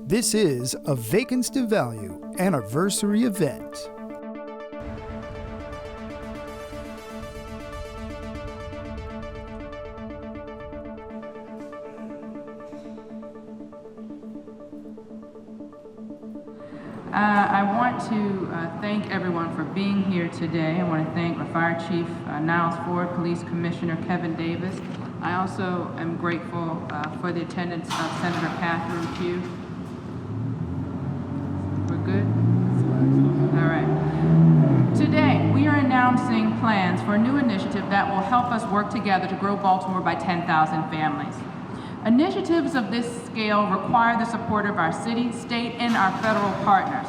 This is a Vacants to Value anniversary event. I want to thank everyone for being here today. I want to thank my Fire Chief Niles Ford, Police Commissioner Kevin Davis. I also am grateful for the attendance of Senator Catherine Pugh. We're good? All right. Today, we are announcing plans for a new initiative that will help us work together to grow Baltimore by 10,000 families. Initiatives of this scale require the support of our city, state, and our federal partners.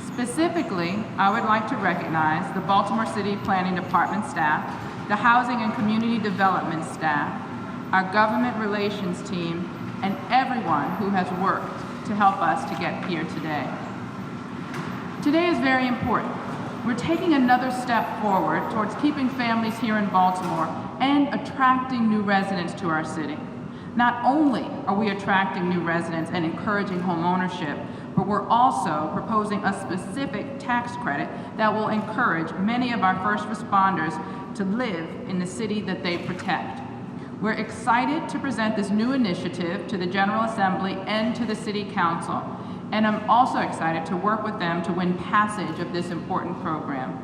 Specifically, I would like to recognize the Baltimore City Planning Department staff, the Housing and Community Development staff, our government relations team, and everyone who has worked to help us to get here today. Today is very important. We're taking another step forward towards keeping families here in Baltimore and attracting new residents to our city. Not only are we attracting new residents and encouraging home ownership, but we're also proposing a specific tax credit that will encourage many of our first responders to live in the city that they protect. We're excited to present this new initiative to the General Assembly and to the City Council, and I'm also excited to work with them to win passage of this important program.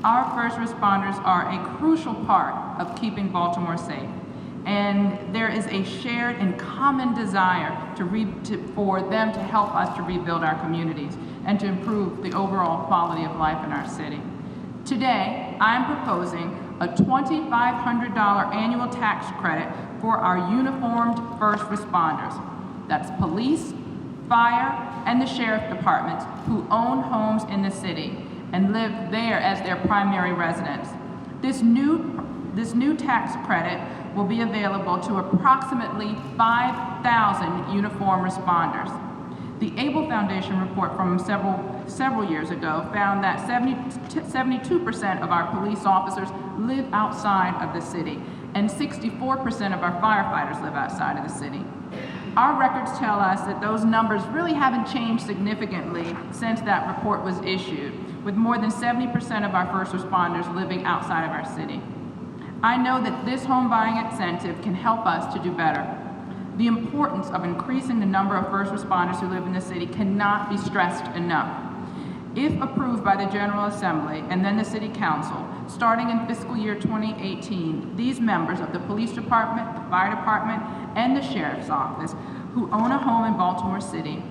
Our first responders are a crucial part of keeping Baltimore safe. And there is a shared and common desire for them to help us to rebuild our communities and to improve the overall quality of life in our city. Today, I'm proposing a $2,500 annual tax credit for our uniformed first responders. That's police, fire, and the sheriff departments who own homes in the city and live there as their primary residence. This new tax credit will be available to approximately 5,000 uniform responders. The Able Foundation report from several years ago found that 72% of our police officers live outside of the city, and 64% of our firefighters live outside of the city. Our records tell us that those numbers really haven't changed significantly since that report was issued, with more than 70% of our first responders living outside of our city. I know that this home buying incentive can help us to do better. The importance of increasing the number of first responders who live in the city cannot be stressed enough. If approved by the General Assembly and then the City Council, starting in fiscal year 2018, these members of the Police Department, the Fire Department, and the Sheriff's Office who own a home in Baltimore City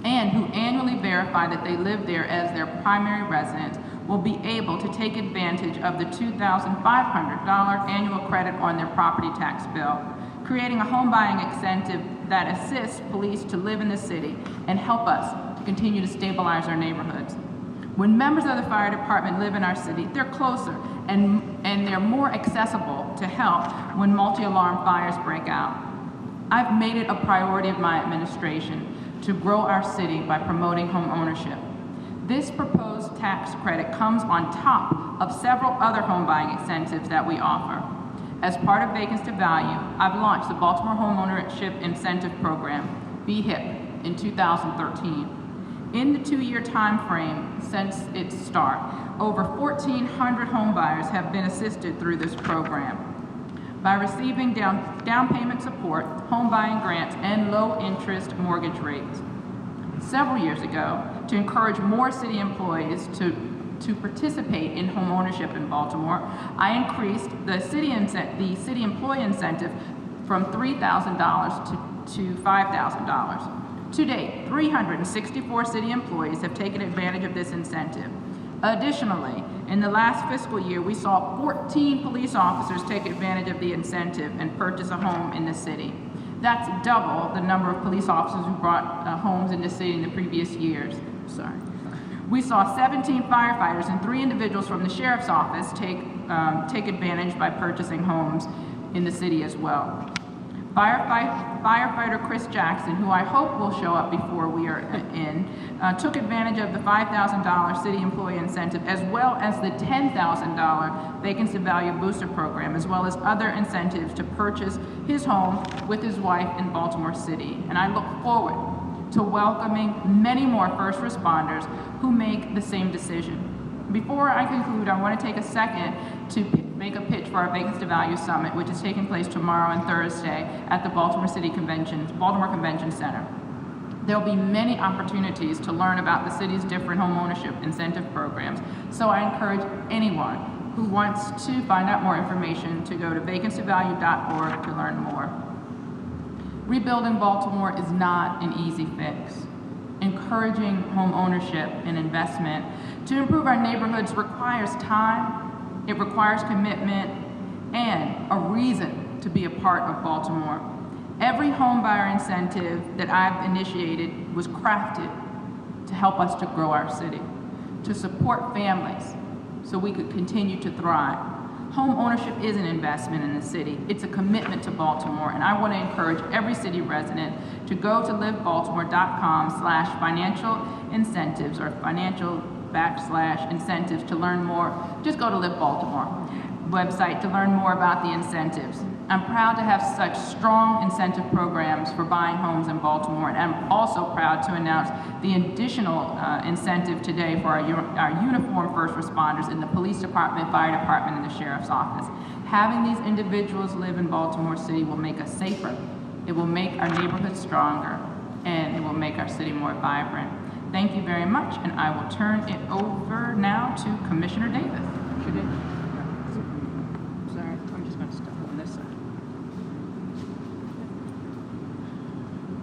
and who annually verify that they live there as their primary residence will be able to take advantage of the $2,500 annual credit on their property tax bill, creating a home buying incentive that assists police to live in the city and help us to continue to stabilize our neighborhoods. When members of the fire department live in our city, they're closer and they're more accessible to help when multi-alarm fires break out. I've made it a priority of my administration to grow our city by promoting home ownership. This proposed tax credit comes on top of several other home buying incentives that we offer. As part of Vacants to Value, I've launched the Baltimore Homeownership Incentive Program, BHIP, in 2013. In the 2-year time frame since its start, over 1,400 homebuyers have been assisted through this program by receiving down payment support, home buying grants, and low interest mortgage rates. Several years ago, to encourage more city employees to participate in home ownership in Baltimore, I increased the city employee incentive from $3,000 to $5,000. To date, 364 city employees have taken advantage of this incentive. Additionally, in the last fiscal year, we saw 14 police officers take advantage of the incentive and purchase a home in the city. That's double the number of police officers who brought homes in the city in the previous years. We saw 17 firefighters and 3 individuals from the Sheriff's Office take advantage by purchasing homes in the city as well. Firefighter Chris Jackson, who I hope will show up before we are in, took advantage of the $5,000 city employee incentive as well as the $10,000 Vacants to Value Booster Program, as well as other incentives to purchase his home with his wife in Baltimore City. And I look forward to welcoming many more first responders who make the same decision. Before I conclude, I want to take a second to make a pitch for our Vacants to Value Summit, which is taking place tomorrow and Thursday at the Baltimore Convention Center. There'll be many opportunities to learn about the city's different home ownership incentive programs, so I encourage anyone who wants to find out more information to go to vacantstovalue.org to learn more. Rebuilding Baltimore is not an easy fix. Encouraging home ownership and investment to improve our neighborhoods requires time, it requires commitment, and a reason to be a part of Baltimore. Every home buyer incentive that I've initiated was crafted to help us to grow our city, to support families so we could continue to thrive. Home ownership is an investment in the city. It's a commitment to Baltimore, and I want to encourage every city resident to go to livebaltimore.com/financial incentives or financial/incentives to learn more. Just go to Live Baltimore website to learn more about the incentives. I'm proud to have such strong incentive programs for buying homes in Baltimore, and I'm also proud to announce the additional incentive today for our uniformed first responders in the police department, fire department, and the sheriff's office. Having these individuals live in Baltimore City will make us safer, it will make our neighborhoods stronger, and it will make our city more vibrant. Thank you very much, and I will turn it over now to Commissioner Davis. Sorry, I'm just going to stop on this side.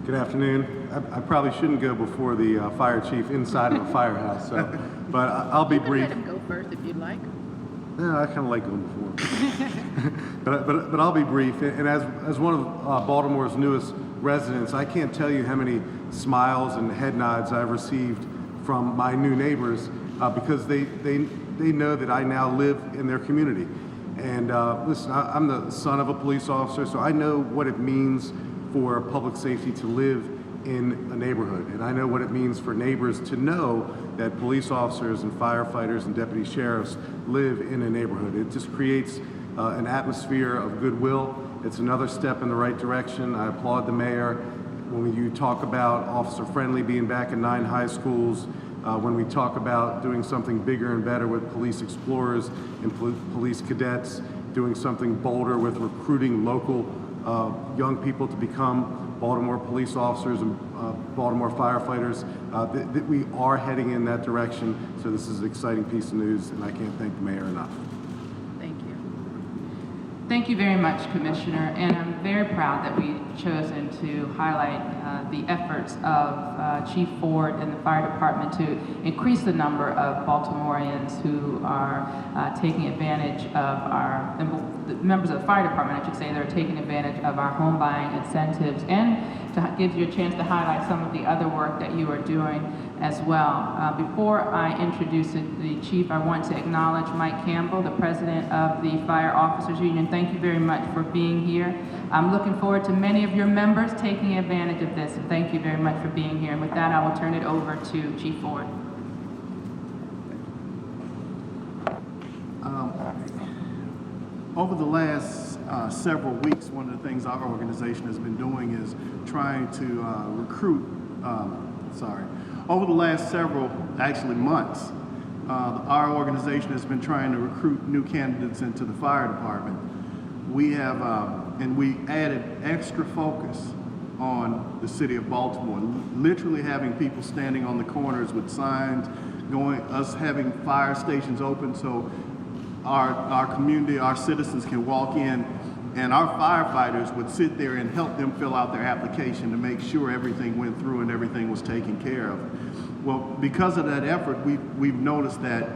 Good afternoon. I probably shouldn't go before the fire chief inside of a firehouse, but I'll be brief. Let him go first if you'd like. Yeah, I kind of like going before. but I'll be brief. And as one of Baltimore's newest residents, I can't tell you how many smiles and head nods I've received from my new neighbors because they know that I now live in their community. And listen, I'm the son of a police officer, so I know what it means for public safety to live in a neighborhood. And I know what it means for neighbors to know that police officers and firefighters and deputy sheriffs live in a neighborhood. It just creates an atmosphere of goodwill. It's another step in the right direction. I applaud the mayor when you talk about officer friendly being back in 9 high schools, when we talk about doing something bigger and better with police explorers and police cadets, doing something bolder with recruiting local young people to become Baltimore police officers and Baltimore firefighters, that we are heading in that direction. So this is an exciting piece of news, and I can't thank the mayor enough. Thank you. Thank you very much, Commissioner, and I'm very proud that we've chosen to highlight the efforts of Chief Ford and the fire department to increase the number of Baltimoreans who are taking advantage of the members of the fire department, I should say, that are taking advantage of our home buying incentives, and to give you a chance to highlight some of the other work that you are doing as well. Before I introduce the chief, I want to acknowledge Mike Campbell, the president of the Fire Officers Union. Thank you very much for being here. I'm looking forward to many of your members taking advantage of this, and thank you very much for being here. And with that, I will turn it over to Chief Ford. Over the last several weeks, one of the things our organization has been doing is trying to over the last several, actually months, our organization has been trying to recruit new candidates into the fire department. We have, and we added extra focus on the city of Baltimore, literally having people standing on the corners with signs, us having fire stations open so our community, our citizens can walk in, and our firefighters would sit there and help them fill out their application to make sure everything went through and everything was taken care of. Well, because of that effort, we've noticed that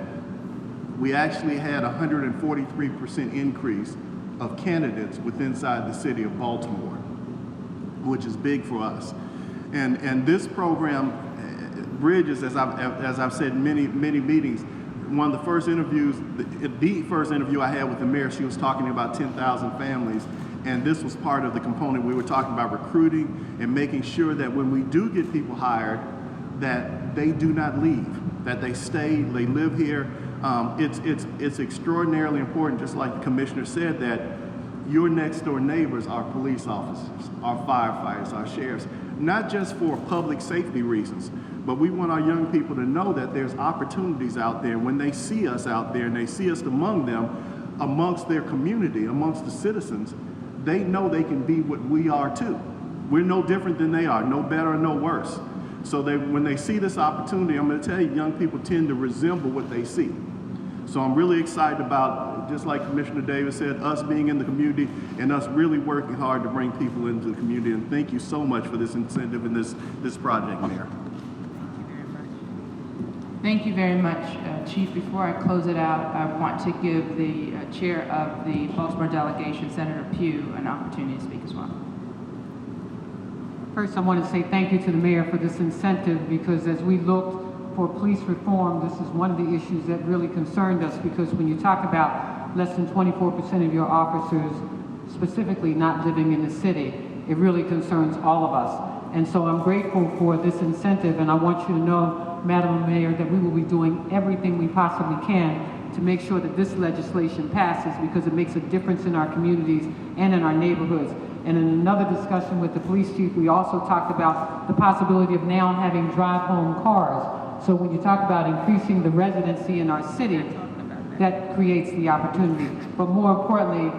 we actually had a 143% increase of candidates inside the city of Baltimore, which is big for us. And this program bridges, as I've said in many meetings. One of the first interviews, the first interview I had with the mayor, she was talking about 10,000 families, and this was part of the component. We were talking about recruiting and making sure that when we do get people hired, that they do not leave, that they stay, they live here. It's extraordinarily important, just like the commissioner said, that your next door neighbors are police officers, our firefighters, our sheriffs. not just for public safety reasons, but we want our young people to know that there's opportunities out there. When they see us out there and they see us among them, amongst their community, amongst the citizens, they know they can be what we are too. We're no different than they are, no better or no worse. So when they see this opportunity, I'm going to tell you, young people tend to resemble what they see. So I'm really excited about, just like Commissioner Davis said, us being in the community and us really working hard to bring people into the community. And thank you so much for this incentive and this project, Mayor. Thank you very much, Chief. Before I close it out, I want to give the chair of the Baltimore delegation, Senator Pugh, an opportunity to speak as well. First, I want to say thank you to the mayor for this incentive, because as we looked for police reform, this is one of the issues that really concerned us, because when you talk about less than 24% of your officers specifically not living in the city, it really concerns all of us. And so I'm grateful for this incentive, and I want you to know, Madam Mayor, that we will be doing everything we possibly can to make sure that this legislation passes, because it makes a difference in our communities and in our neighborhoods. And in another discussion with the police chief, we also talked about the possibility of now having drive-home cars. So when you talk about increasing the residency in our city, that creates the opportunity. But more importantly,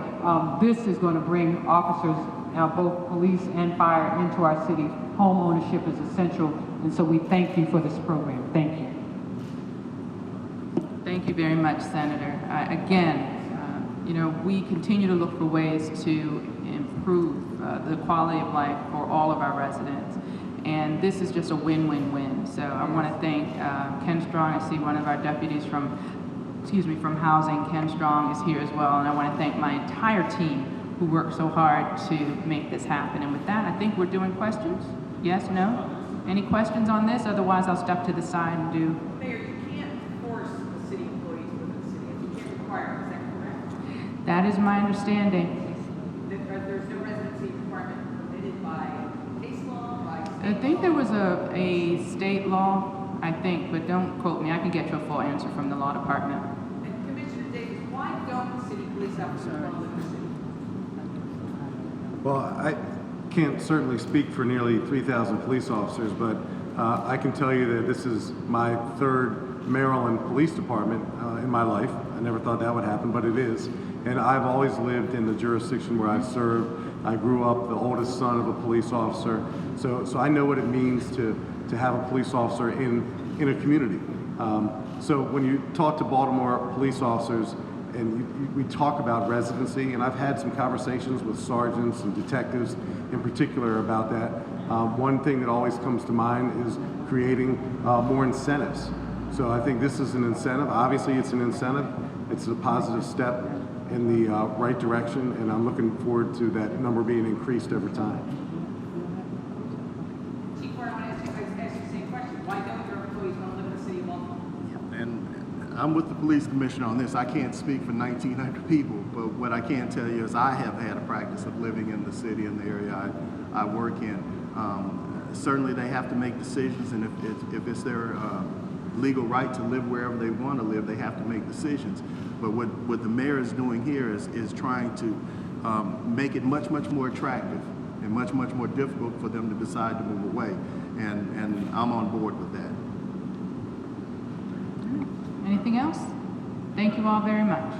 this is going to bring officers, both police and fire, into our city. Home ownership is essential, and so we thank you for this program. Thank you. Thank you very much, Senator. Again, we continue to look for ways to improve the quality of life for all of our residents. And this is just a win-win-win. So I want to thank Ken Strong. I see one of our deputies from Housing, Ken Strong, is here as well. And I want to thank my entire team who worked so hard to make this happen. And with that, I think we're doing questions. Yes, no? Any questions on this? Otherwise, I'll step to the side and do. Mayor, you can't force the city employees within the city. You can't require them. Is that correct? That is my understanding. There's no residency requirement permitted by case law, by I think there was a state law, I think, but don't quote me. I can get you a full answer from the law department. And Commissioner Davis, why don't city police officers all live in the city? Well, I can't certainly speak for nearly 3,000 police officers, but I can tell you that this is my third Maryland Police Department in my life. I never thought that would happen, but it is. And I've always lived in the jurisdiction where I've served. I grew up the oldest son of a police officer, so I know what it means to have a police officer in a community. So when you talk to Baltimore police officers, and we talk about residency, and I've had some conversations with sergeants and detectives in particular about that. One thing that always comes to mind is creating more incentives. So I think this is an incentive. Obviously, it's an incentive. It's a positive step in the right direction, and I'm looking forward to that number being increased over time. Chief, I want to ask you the same question. Why don't your employees want to live in the city of Baltimore? And I'm with the police commissioner on this. I can't speak for 1,900 people, but what I can tell you is I have had a practice of living in the city and the area I work in. Certainly they have to make decisions, and if it's their legal right to live wherever they want to live, they have to make decisions. But what the mayor is doing here is trying to make it much more attractive and much more difficult for them to decide to move away. And I'm on board with that. Anything else? Thank you all very much.